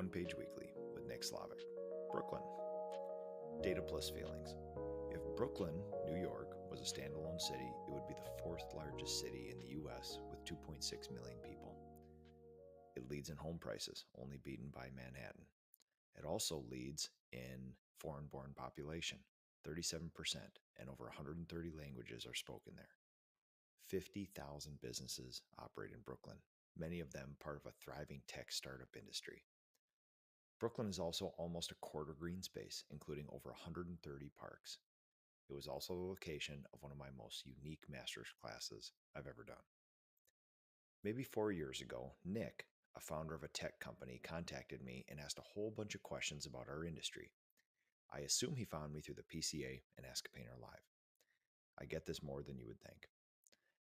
One Page Weekly with Nick Slavik. Brooklyn. Data plus feelings. If Brooklyn, New York, was a standalone city, it would be the fourth largest city in the U.S. with 2.6 million people. It leads in home prices, only beaten by Manhattan. It also leads in foreign-born population, 37%, and over 130 languages are spoken there. 50,000 businesses operate in Brooklyn, many of them part of a thriving tech startup industry. Brooklyn is also almost a quarter green space, including over 130 parks. It was also the location of one of my most unique master's classes I've ever done. Maybe 4 years ago, Nick, a founder of a tech company, contacted me and asked a whole bunch of questions about our industry. I assume he found me through the PCA and Ask a Painter Live. I get this more than you would think.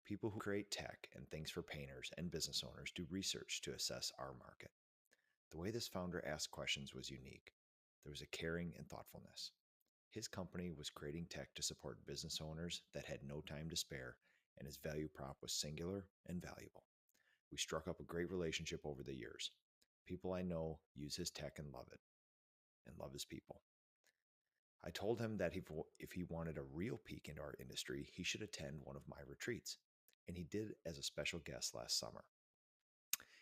People who create tech and things for painters and business owners do research to assess our market. The way this founder asked questions was unique. There was a caring and thoughtfulness. His company was creating tech to support business owners that had no time to spare, and his value prop was singular and valuable. We struck up a great relationship over the years. People I know use his tech and love it, and love his people. I told him that if he wanted a real peek into our industry, he should attend one of my retreats, and he did as a special guest last summer.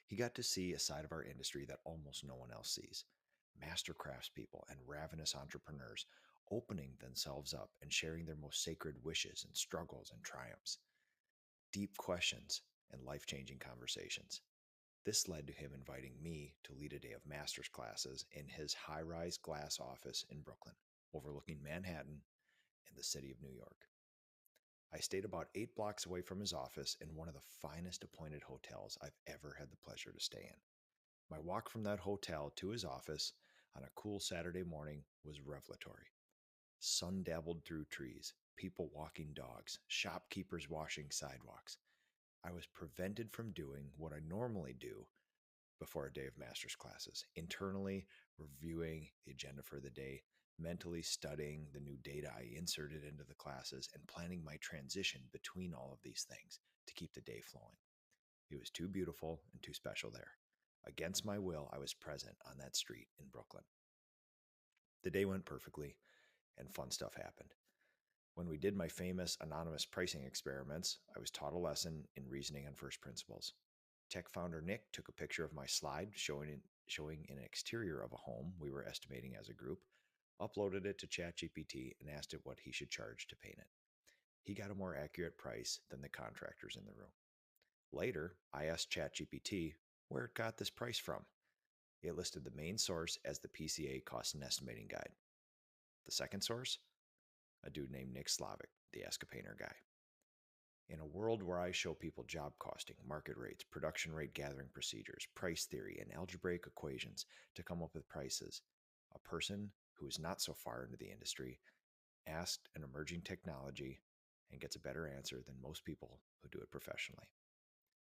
He got to see a side of our industry that almost no one else sees. Master craftspeople and ravenous entrepreneurs opening themselves up and sharing their most sacred wishes and struggles and triumphs. Deep questions and life-changing conversations. This led to him inviting me to lead a day of master's classes in his high-rise glass office in Brooklyn, overlooking Manhattan and the city of New York. I stayed about 8 blocks away from his office in one of the finest appointed hotels I've ever had the pleasure to stay in. My walk from that hotel to his office on a cool Saturday morning was revelatory. Sun dabbled through trees, people walking dogs, shopkeepers washing sidewalks. I was prevented from doing what I normally do before a day of master's classes, internally reviewing the agenda for the day, mentally studying the new data I inserted into the classes, and planning my transition between all of these things to keep the day flowing. It was too beautiful and too special there. Against my will, I was present on that street in Brooklyn. The day went perfectly, and fun stuff happened. When we did my famous anonymous pricing experiments, I was taught a lesson in reasoning on first principles. Tech founder Nick took a picture of my slide showing an exterior of a home we were estimating as a group, uploaded it to ChatGPT, and asked it what he should charge to paint it. He got a more accurate price than the contractors in the room. Later, I asked ChatGPT where it got this price from. It listed the main source as the PCA Cost and Estimating Guide. The second source? A dude named Nick Slavik, the Ask a Painter guy. In a world where I show people job costing, market rates, production rate gathering procedures, price theory, and algebraic equations to come up with prices, a person who is not so far into the industry asked an emerging technology and gets a better answer than most people who do it professionally.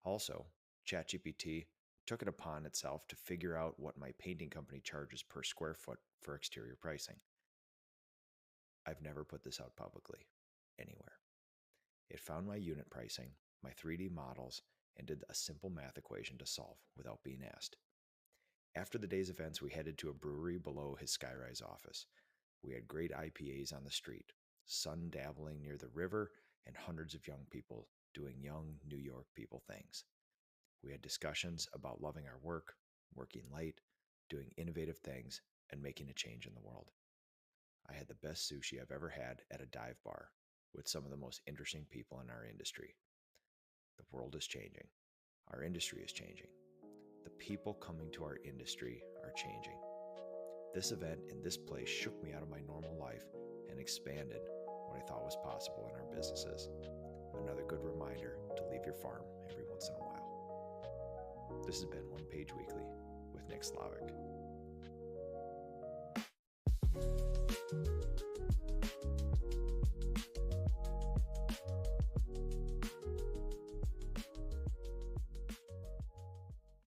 Also, ChatGPT took it upon itself to figure out what my painting company charges per square foot for exterior pricing. I've never put this out publicly, anywhere. It found my unit pricing, my 3D models, and did a simple math equation to solve without being asked. After the day's events, we headed to a brewery below his skyrise office. We had great IPAs on the street, sun dabbling near the river, and hundreds of young people doing young New York people things. We had discussions about loving our work, working late, doing innovative things, and making a change in the world. I had the best sushi I've ever had at a dive bar with some of the most interesting people in our industry. The world is changing. Our industry is changing. The people coming to our industry are changing. This event in this place shook me out of my normal life and expanded what I thought was possible in our businesses. Another good reminder to leave your farm every once in a while. This has been One Page Weekly with Nick Slavik.